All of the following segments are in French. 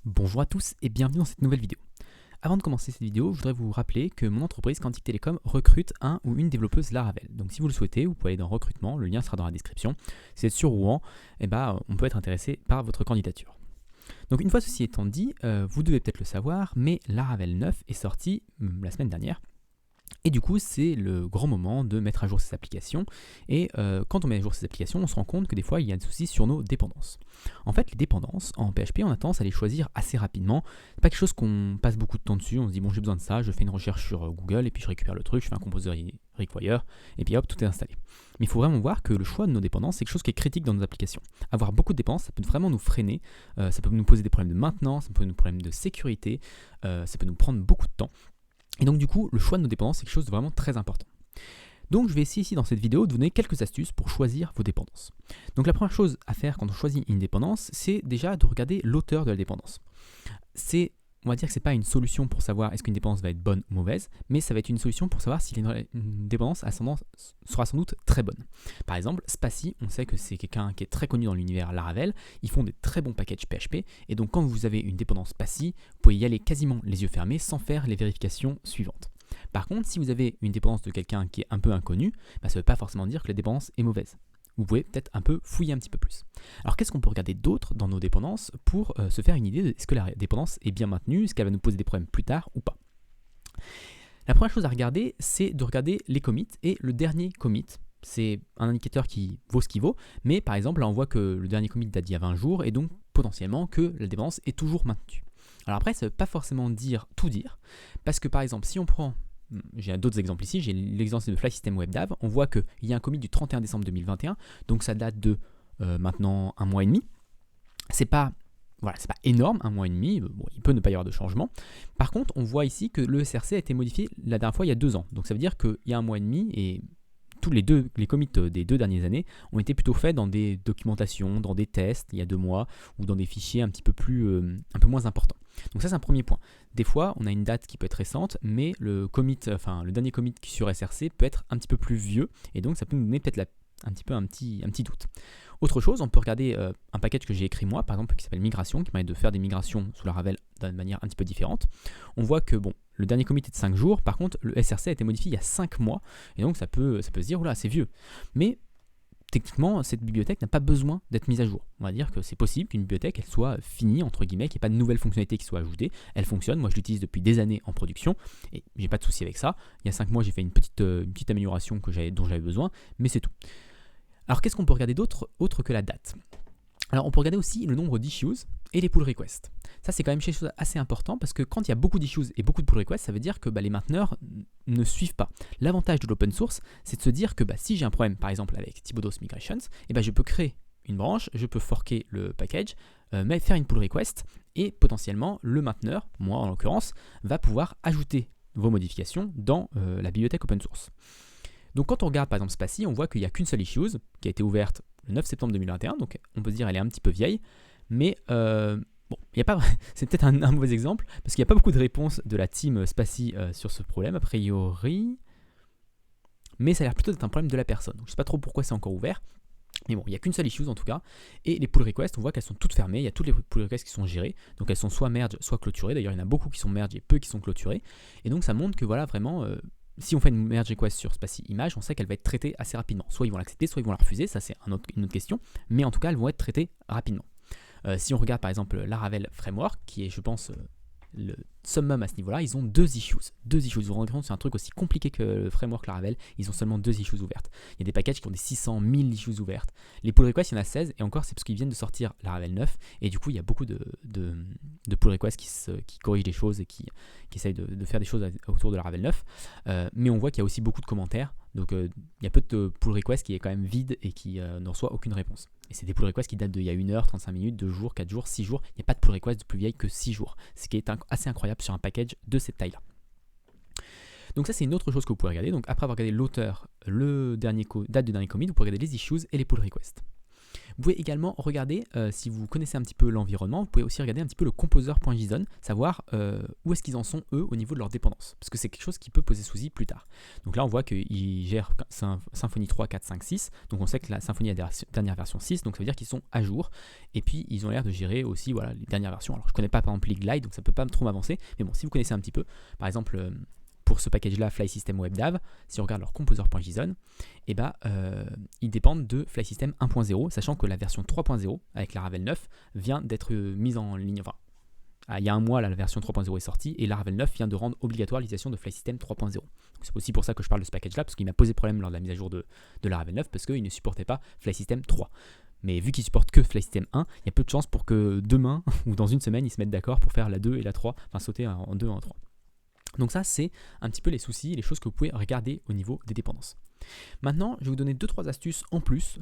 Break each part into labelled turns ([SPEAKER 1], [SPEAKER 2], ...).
[SPEAKER 1] Bonjour à tous et bienvenue dans cette nouvelle vidéo. Avant de commencer cette vidéo, je voudrais vous rappeler que mon entreprise Quantic Telecom recrute un ou une développeuse Laravel. Donc si vous le souhaitez, vous pouvez aller dans recrutement, le lien sera dans la description. Si vous êtes sur Rouen, on peut être intéressé par votre candidature. Donc une fois ceci étant dit, vous devez peut-être le savoir, mais Laravel 9 est sorti la semaine dernière. Et du coup, c'est le grand moment de mettre à jour ces applications. Et quand on met à jour ces applications, on se rend compte que des fois, il y a des soucis sur nos dépendances. En fait, les dépendances, en PHP, on a tendance à les choisir assez rapidement. C'est pas quelque chose qu'on passe beaucoup de temps dessus. On se dit, bon, j'ai besoin de ça, je fais une recherche sur Google, et puis je récupère le truc, je fais un composer require, et puis hop, tout est installé. Mais il faut vraiment voir que le choix de nos dépendances, c'est quelque chose qui est critique dans nos applications. Avoir beaucoup de dépenses, ça peut vraiment nous freiner, ça peut nous poser des problèmes de maintenance, ça peut nous poser des problèmes de sécurité, ça peut nous prendre beaucoup de temps. Et donc du coup, le choix de nos dépendances, c'est quelque chose de vraiment très important. Donc je vais essayer ici dans cette vidéo de vous donner quelques astuces pour choisir vos dépendances. Donc la première chose à faire quand on choisit une dépendance, c'est déjà de regarder l'auteur de la dépendance. On va dire que ce n'est pas une solution pour savoir est-ce qu'une dépendance va être bonne ou mauvaise, mais ça va être une solution pour savoir si une dépendance sera sans doute très bonne. Par exemple, Spatie, on sait que c'est quelqu'un qui est très connu dans l'univers Laravel, ils font des très bons packages PHP, et donc quand vous avez une dépendance Spatie, vous pouvez y aller quasiment les yeux fermés sans faire les vérifications suivantes. Par contre, si vous avez une dépendance de quelqu'un qui est un peu inconnu, ça ne veut pas forcément dire que la dépendance est mauvaise. Vous pouvez peut-être un peu fouiller un petit peu plus. Alors qu'est-ce qu'on peut regarder d'autre dans nos dépendances pour se faire une idée de est-ce que la dépendance est bien maintenue, est-ce qu'elle va nous poser des problèmes plus tard ou pas. La première chose à regarder, c'est de regarder les commits et le dernier commit. C'est un indicateur qui vaut ce qu'il vaut, mais par exemple là on voit que le dernier commit date d'il y a 20 jours et donc potentiellement que la dépendance est toujours maintenue. Alors après ça ne veut pas forcément tout dire, parce que par exemple si on prend j'ai d'autres exemples ici, j'ai l'exemple de Fly System WebDAV, on voit qu'il y a un commit du 31 décembre 2021, donc ça date de maintenant un mois et demi. C'est pas énorme, un mois et demi, bon, il peut ne pas y avoir de changement. Par contre, on voit ici que le SRC a été modifié la dernière fois il y a 2 ans, donc ça veut dire qu'il y a un mois et demi et tous les commits des 2 dernières années ont été plutôt faits dans des documentations, dans des tests il y a 2 mois ou dans des fichiers un peu moins importants. Donc ça c'est un premier point. Des fois on a une date qui peut être récente, mais le dernier commit sur SRC peut être un petit peu plus vieux et donc ça peut nous donner peut-être un petit doute. Autre chose, on peut regarder un package que j'ai écrit moi, par exemple, qui s'appelle Migration, qui permet de faire des migrations sous Laravel d'une manière un petit peu différente. On voit que le dernier commit est de 5 jours, par contre, le SRC a été modifié il y a 5 mois, et donc ça peut se dire, oula, c'est vieux. Mais techniquement, cette bibliothèque n'a pas besoin d'être mise à jour. On va dire que c'est possible qu'une bibliothèque elle soit finie, entre guillemets, qu'il n'y ait pas de nouvelles fonctionnalités qui soient ajoutées. Elle fonctionne, moi je l'utilise depuis des années en production, et j'ai pas de souci avec ça. Il y a 5 mois, j'ai fait une petite amélioration dont j'avais besoin, mais c'est tout. Alors qu'est-ce qu'on peut regarder d'autre autre que la date? Alors on peut regarder aussi le nombre d'issues et les pull requests. Ça c'est quand même quelque chose d'assez important parce que quand il y a beaucoup d'issues et beaucoup de pull requests, ça veut dire que les mainteneurs ne suivent pas. L'avantage de l'open source, c'est de se dire que si j'ai un problème par exemple avec Thibaud's Migrations, je peux créer une branche, je peux forker le package, faire une pull request et potentiellement le mainteneur, moi en l'occurrence, va pouvoir ajouter vos modifications dans la bibliothèque open source. Donc quand on regarde par exemple Spatie, on voit qu'il n'y a qu'une seule issue qui a été ouverte le 9 septembre 2021, donc on peut se dire elle est un petit peu vieille, mais c'est peut-être un mauvais exemple, parce qu'il n'y a pas beaucoup de réponses de la team Spatie sur ce problème, a priori, mais ça a l'air plutôt d'être un problème de la personne, donc je ne sais pas trop pourquoi c'est encore ouvert, mais bon, il n'y a qu'une seule issue en tout cas, et les pull requests, on voit qu'elles sont toutes fermées, il y a toutes les pull requests qui sont gérées, donc elles sont soit merge, soit clôturées, d'ailleurs il y en a beaucoup qui sont merge et peu qui sont clôturées, et donc ça montre que voilà vraiment... si on fait une merge request sur Spatie Image, on sait qu'elle va être traitée assez rapidement. Soit ils vont l'accepter, soit ils vont la refuser, ça c'est une autre question, mais en tout cas elles vont être traitées rapidement. Si on regarde par exemple Laravel Framework, qui est je pense le summum à ce niveau-là, ils ont 2 issues. Vous vous rendez compte, c'est un truc aussi compliqué que le framework Laravel, ils ont seulement 2 issues ouvertes. Il y a des packages qui ont des 600, 1000 issues ouvertes. Les pull requests, il y en a 16, et encore c'est parce qu'ils viennent de sortir Laravel 9, et du coup il y a beaucoup de pull requests qui corrigent des choses et qui essayent de faire des choses autour de Laravel 9. Mais on voit qu'il y a aussi beaucoup de commentaires, donc il y a peu de pull requests qui est quand même vide et qui ne reçoit aucune réponse. Et c'est des pull requests qui datent d'il y a 1 heure, 35 minutes, 2 jours, 4 jours, 6 jours. Il n'y a pas de pull request de plus vieille que 6 jours, ce qui est assez incroyable sur un package de cette taille-là. Donc ça c'est une autre chose que vous pouvez regarder. Donc après avoir regardé l'auteur, date du dernier commit, vous pouvez regarder les issues et les pull requests. Vous pouvez également regarder, si vous connaissez un petit peu l'environnement, vous pouvez aussi regarder un petit peu le composer.json, savoir où est-ce qu'ils en sont eux au niveau de leur dépendance, parce que c'est quelque chose qui peut poser souci plus tard. Donc là on voit qu'ils gèrent Symfony 3, 4, 5, 6, donc on sait que la Symfony a la dernière version 6, donc ça veut dire qu'ils sont à jour, et puis ils ont l'air de gérer aussi voilà, les dernières versions. Alors je ne connais pas par exemple Glide, donc ça ne peut pas trop m'avancer, mais bon, si vous connaissez un petit peu, par exemple pour ce package-là, FlySystem WebDAV, si on regarde leur composer.json, eh ben, ils dépendent de FlySystem 1.0, sachant que la version 3.0, avec Laravel 9, vient d'être mise en ligne. Enfin, il y a un mois, là, la version 3.0 est sortie, et Laravel 9 vient de rendre obligatoire l'utilisation de FlySystem 3.0. C'est aussi pour ça que je parle de ce package-là, parce qu'il m'a posé problème lors de la mise à jour de Laravel 9, parce qu'il ne supportait pas FlySystem 3. Mais vu qu'il supporte que FlySystem 1, il y a peu de chances pour que demain, ou dans une semaine, ils se mettent d'accord pour faire la 2 et la 3, enfin sauter en 2 et en 3. Donc ça, c'est un petit peu les soucis, les choses que vous pouvez regarder au niveau des dépendances. Maintenant, je vais vous donner 2-3 astuces en plus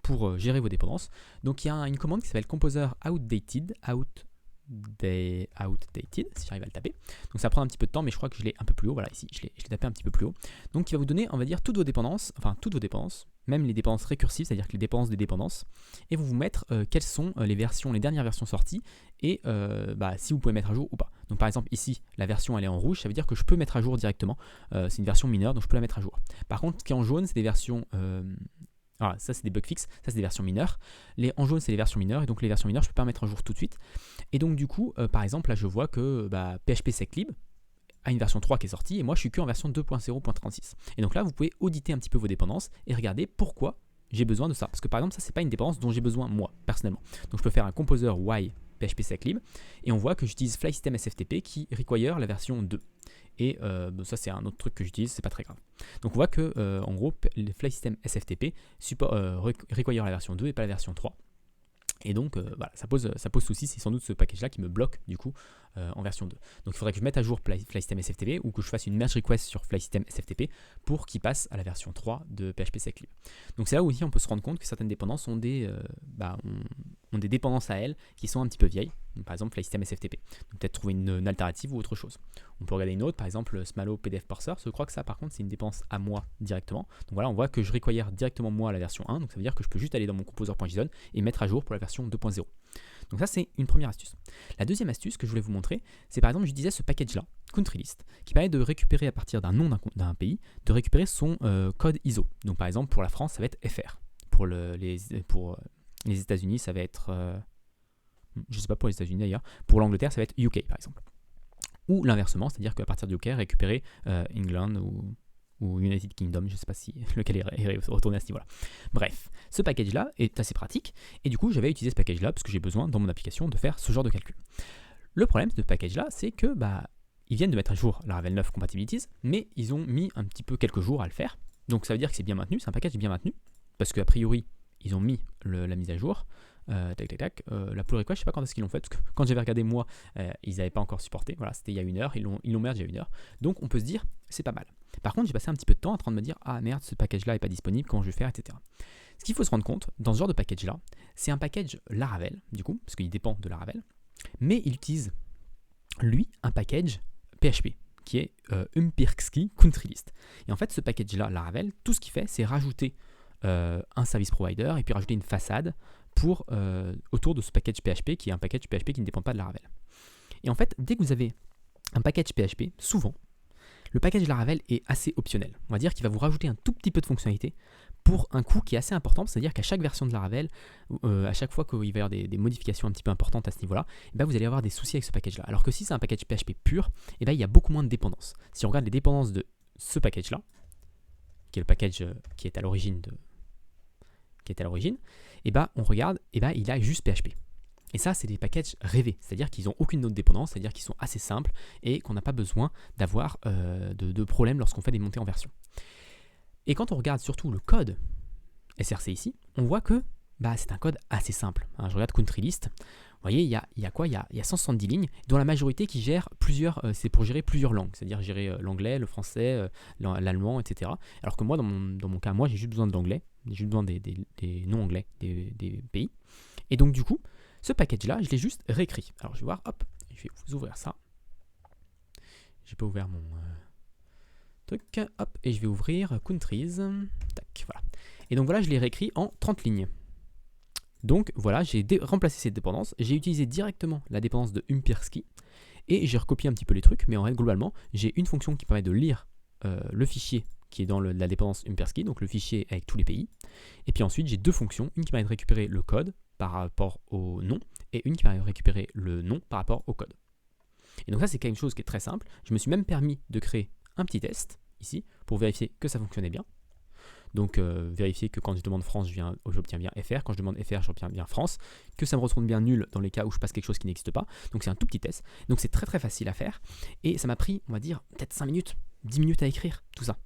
[SPEAKER 1] pour gérer vos dépendances. Donc il y a une commande qui s'appelle composer outdated, si j'arrive à le taper. Donc ça prend un petit peu de temps, mais je crois que je l'ai un peu plus haut. Voilà, ici, je l'ai tapé un petit peu plus haut. Donc il va vous donner, on va dire, toutes vos dépendances, même les dépendances récursives, c'est-à-dire que les dépendances des dépendances, et vous mettre quelles sont les dernières versions sorties, et si vous pouvez mettre à jour ou pas. Donc par exemple ici, la version elle est en rouge, ça veut dire que je peux mettre à jour directement. C'est une version mineure, donc je peux la mettre à jour. Par contre, ce qui est en jaune, c'est des versions... ça c'est des bug fixes, ça c'est des versions mineures. En jaune c'est les versions mineures, et donc les versions mineures je peux pas mettre à jour tout de suite. Et donc du coup, par exemple là je vois que PHP SecLib a une version 3 qui est sortie, et moi je suis que en version 2.0.36. Et donc là vous pouvez auditer un petit peu vos dépendances et regarder pourquoi j'ai besoin de ça. Parce que par exemple ça c'est pas une dépendance dont j'ai besoin moi personnellement. Donc je peux faire un composer y PHP SecLib, et on voit que j'utilise FlySystem SFTP qui require la version 2. Et ça c'est un autre truc que j'utilise, c'est pas très grave. Donc on voit que en gros le FlySystem SFTP require la version 2 et pas la version 3. Et donc voilà, ça pose souci, c'est sans doute ce package là qui me bloque du coup en version 2. Donc il faudrait que je mette à jour FlySystem SFTP ou que je fasse une merge request sur FlySystem SFTP pour qu'il passe à la version 3 de PHP SecLib. Donc c'est là où aussi on peut se rendre compte que certaines dépendances ont des dépendances à elles qui sont un petit peu vieilles. Donc, par exemple FlySystem SFTP. Donc peut-être trouver une alternative ou autre chose. On peut regarder une autre, par exemple Smalo PDF Parser. Je crois que ça par contre c'est une dépense à moi directement. Donc voilà, on voit que je require directement moi la version 1. Donc ça veut dire que je peux juste aller dans mon composer.json et mettre à jour pour la version 2.0. Donc ça c'est une première astuce. La deuxième astuce que je voulais vous montrer, c'est par exemple j'utilisais ce package là, country list, qui permet de récupérer à partir d'un nom d'un pays, de récupérer son code ISO. Donc par exemple pour la France ça va être FR. Pour les États-Unis ça va être... je ne sais pas pour les États-Unis d'ailleurs. Pour l'Angleterre ça va être UK par exemple. Ou l'inversement, c'est-à-dire qu'à partir du UK récupérer England ou United Kingdom, je ne sais pas si lequel est retourné à ce niveau-là. Bref, ce package-là est assez pratique, et du coup, je vais utiliser ce package-là parce que j'ai besoin dans mon application de faire ce genre de calcul. Le problème de ce package-là, c'est que ils viennent de mettre à jour Laravel 9 Compatibilities, mais ils ont mis un petit peu quelques jours à le faire. Donc ça veut dire que c'est bien maintenu, c'est un package bien maintenu, parce qu'a priori, ils ont mis la mise à jour. La pull request, je sais pas quand est-ce qu'ils l'ont fait, parce que quand j'avais regardé moi, ils n'avaient pas encore supporté. Voilà, c'était il y a 1 heure, ils l'ont mergé il y a 1 heure. Donc on peut se dire, c'est pas mal. Par contre, j'ai passé un petit peu de temps en train de me dire, ah merde, ce package-là n'est pas disponible, comment je vais faire, etc. Ce qu'il faut se rendre compte, dans ce genre de package-là, c'est un package Laravel, du coup, parce qu'il dépend de Laravel, mais il utilise, lui, un package PHP, qui est Umpirksky Country List. Et en fait, ce package-là, Laravel, tout ce qu'il fait, c'est rajouter un service provider et puis rajouter une façade autour de ce package PHP qui est un package PHP qui ne dépend pas de Laravel. Et en fait, dès que vous avez un package PHP, souvent, le package Laravel est assez optionnel. On va dire qu'il va vous rajouter un tout petit peu de fonctionnalité pour un coût qui est assez important, c'est-à-dire qu'à chaque version de Laravel, à chaque fois qu'il va y avoir des modifications un petit peu importantes à ce niveau-là, vous allez avoir des soucis avec ce package-là. Alors que si c'est un package PHP pur, il y a beaucoup moins de dépendances. Si on regarde les dépendances de ce package-là, qui est le package qui est à l'origine, on regarde, il a juste PHP. Et ça, c'est des packages rêvés, c'est-à-dire qu'ils n'ont aucune autre dépendance, c'est-à-dire qu'ils sont assez simples et qu'on n'a pas besoin d'avoir de problèmes lorsqu'on fait des montées en version. Et quand on regarde surtout le code SRC ici, on voit que c'est un code assez simple. Je regarde Country List, vous voyez, il y a quoi ? Il y a 170 lignes, dont la majorité qui gère c'est pour gérer plusieurs langues, c'est-à-dire gérer l'anglais, le français, l'allemand, etc. Alors que moi, dans mon cas, j'ai juste besoin de l'anglais, j'ai juste besoin des noms anglais des pays. Et donc du coup, ce package-là, je l'ai juste réécrit. Alors je vais voir, hop, je vais vous ouvrir ça. J'ai pas ouvert mon truc, hop, et je vais ouvrir Countries, tac, voilà. Et donc voilà, je l'ai réécrit en 30 lignes. Donc voilà, j'ai remplacé cette dépendance, j'ai utilisé directement la dépendance de Umpersky et j'ai recopié un petit peu les trucs, mais en fait, globalement, j'ai une fonction qui permet de lire le fichier qui est dans la dépendance Umpersky, donc le fichier avec tous les pays. Et puis ensuite, j'ai deux fonctions, une qui permet de récupérer le code par rapport au nom et une qui permet de récupérer le nom par rapport au code. Et donc ça, c'est quelque chose qui est très simple. Je me suis même permis de créer un petit test ici pour vérifier que ça fonctionnait bien. Donc vérifier que quand je demande France, j'obtiens bien FR, quand je demande FR, j'obtiens bien France, que ça me retourne bien nul dans les cas où je passe quelque chose qui n'existe pas. Donc c'est un tout petit test. Donc c'est très très facile à faire. Et ça m'a pris, on va dire, peut-être 5 minutes, 10 minutes à écrire tout ça.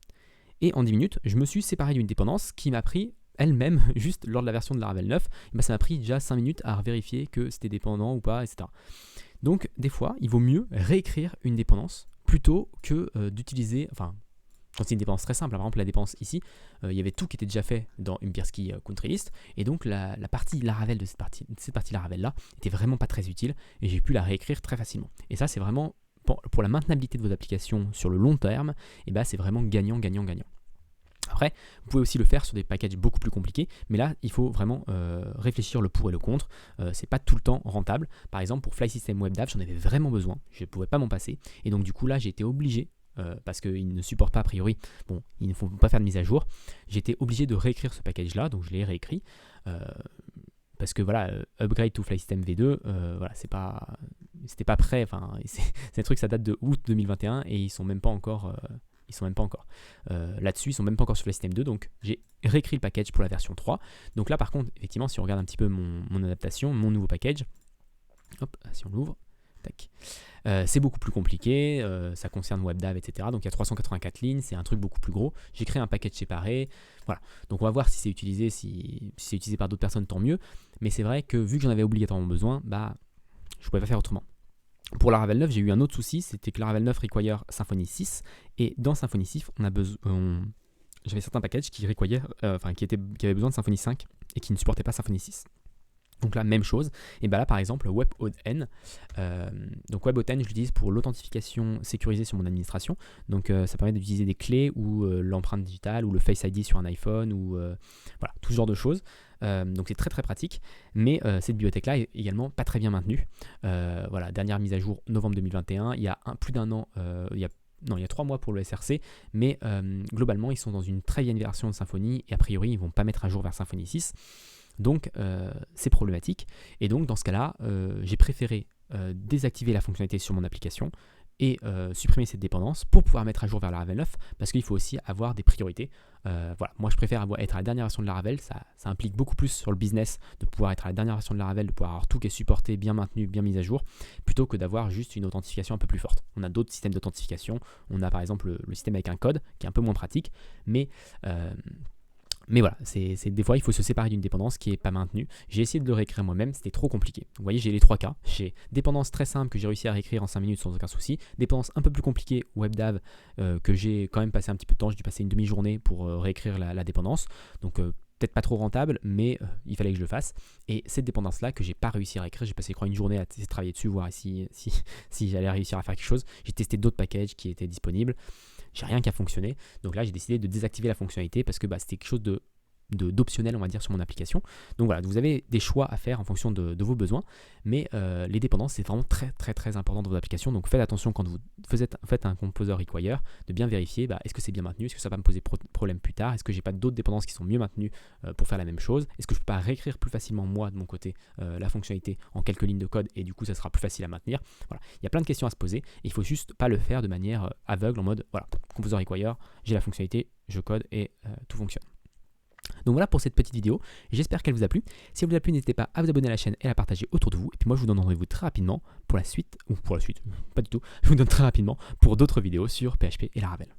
[SPEAKER 1] Et en 10 minutes, je me suis séparé d'une dépendance qui m'a pris elle-même, juste lors de la version de Laravel 9, ça m'a pris déjà 5 minutes à vérifier que c'était dépendant ou pas, etc. Donc des fois, il vaut mieux réécrire une dépendance plutôt que d'utiliser, enfin, quand c'est une dépendance très simple, par exemple la dépendance ici, il y avait tout qui était déjà fait dans Umpersky Country List, et donc la partie Laravel de cette partie Laravel là était vraiment pas très utile, et j'ai pu la réécrire très facilement. Et ça c'est vraiment, pour la maintenabilité de vos applications sur le long terme, et c'est vraiment gagnant, gagnant, gagnant. Après, vous pouvez aussi le faire sur des packages beaucoup plus compliqués, mais là, il faut vraiment réfléchir le pour et le contre. C'est pas tout le temps rentable. Par exemple, pour Fly System WebDAV, j'en avais vraiment besoin. Je ne pouvais pas m'en passer. Et donc, du coup, là, j'ai été obligé, parce qu'ils ne supportent pas a priori, bon, ils ne font pas faire de mise à jour. J'ai été obligé de réécrire ce package-là, donc je l'ai réécrit. Parce que voilà, upgrade to Fly System V2, voilà, c'était pas prêt. Enfin, c'est un truc, ça date de août 2021 et ils sont même pas encore. Là-dessus, ils sont même pas encore sur Fly System 2, donc j'ai réécrit le package pour la version 3. Donc là, par contre, effectivement, si on regarde un petit peu mon adaptation, mon nouveau package, hop, si on l'ouvre, tac, c'est beaucoup plus compliqué, ça concerne WebDAV, etc. Donc il y a 384 lignes, c'est un truc beaucoup plus gros. J'ai créé un package séparé, voilà. Donc on va voir si c'est utilisé, si c'est utilisé par d'autres personnes, tant mieux. Mais c'est vrai que vu que j'en avais obligatoirement besoin, je ne pouvais pas faire autrement. Pour Laravel 9, j'ai eu un autre souci, c'était que Laravel 9 require Symfony 6, et dans Symfony 6, j'avais certains packages qui avaient besoin de Symfony 5 et qui ne supportaient pas Symfony 6. Donc là, même chose. Et là, par exemple, WebAuthn. Donc WebAuthn, je l'utilise pour l'authentification sécurisée sur mon administration. Donc ça permet d'utiliser des clés ou l'empreinte digitale ou le Face ID sur un iPhone ou voilà, tout ce genre de choses. Donc c'est très très pratique, mais cette bibliothèque-là est également pas très bien maintenue. Voilà, dernière mise à jour novembre 2021. Il y a plus d'un an, il y a 3 mois pour le SRC, mais globalement, ils sont dans une très vieille version de Symfony et a priori, ils ne vont pas mettre à jour vers Symfony 6. Donc c'est problématique, et donc dans ce cas-là, j'ai préféré désactiver la fonctionnalité sur mon application et supprimer cette dépendance pour pouvoir mettre à jour vers Laravel 9, parce qu'il faut aussi avoir des priorités. Voilà, moi je préfère être à la dernière version de Laravel, ça implique beaucoup plus sur le business de pouvoir être à la dernière version de Laravel, de pouvoir avoir tout qui est supporté, bien maintenu, bien mis à jour, plutôt que d'avoir juste une authentification un peu plus forte. On a d'autres systèmes d'authentification, on a par exemple le système avec un code qui est un peu moins pratique, mais voilà, des fois il faut se séparer d'une dépendance qui n'est pas maintenue. J'ai essayé de le réécrire moi-même, c'était trop compliqué. Vous voyez, j'ai les 3 cas. J'ai dépendance très simple que j'ai réussi à réécrire en 5 minutes sans aucun souci. Dépendance un peu plus compliquée, WebDAV, que j'ai quand même passé un petit peu de temps. J'ai dû passer une demi-journée pour réécrire la dépendance. Donc peut-être pas trop rentable, mais il fallait que je le fasse. Et cette dépendance-là que j'ai pas réussi à réécrire, j'ai passé une journée à travailler dessus, voir si j'allais réussir à faire quelque chose. J'ai testé d'autres packages qui étaient disponibles. J'ai rien qui a fonctionné. Donc là, j'ai décidé de désactiver la fonctionnalité parce que c'était quelque chose d'optionnel, on va dire, sur mon application. Donc voilà, vous avez des choix à faire en fonction de vos besoins, mais les dépendances, c'est vraiment très très très important dans vos applications. Donc faites attention quand vous faites un composer require, de bien vérifier est-ce que c'est bien maintenu, est-ce que ça va me poser problème plus tard, est-ce que j'ai pas d'autres dépendances qui sont mieux maintenues pour faire la même chose, est-ce que je peux pas réécrire plus facilement moi de mon côté la fonctionnalité en quelques lignes de code et du coup ça sera plus facile à maintenir. Voilà, il y a plein de questions à se poser et il faut juste pas le faire de manière aveugle en mode voilà, composer require, j'ai la fonctionnalité, je code et tout fonctionne. Donc voilà pour cette petite vidéo, j'espère qu'elle vous a plu. Si elle vous a plu, n'hésitez pas à vous abonner à la chaîne et à la partager autour de vous. Et puis moi je vous donne rendez-vous très rapidement pour la suite, pas du tout, je vous donne très rapidement pour d'autres vidéos sur PHP et Laravel.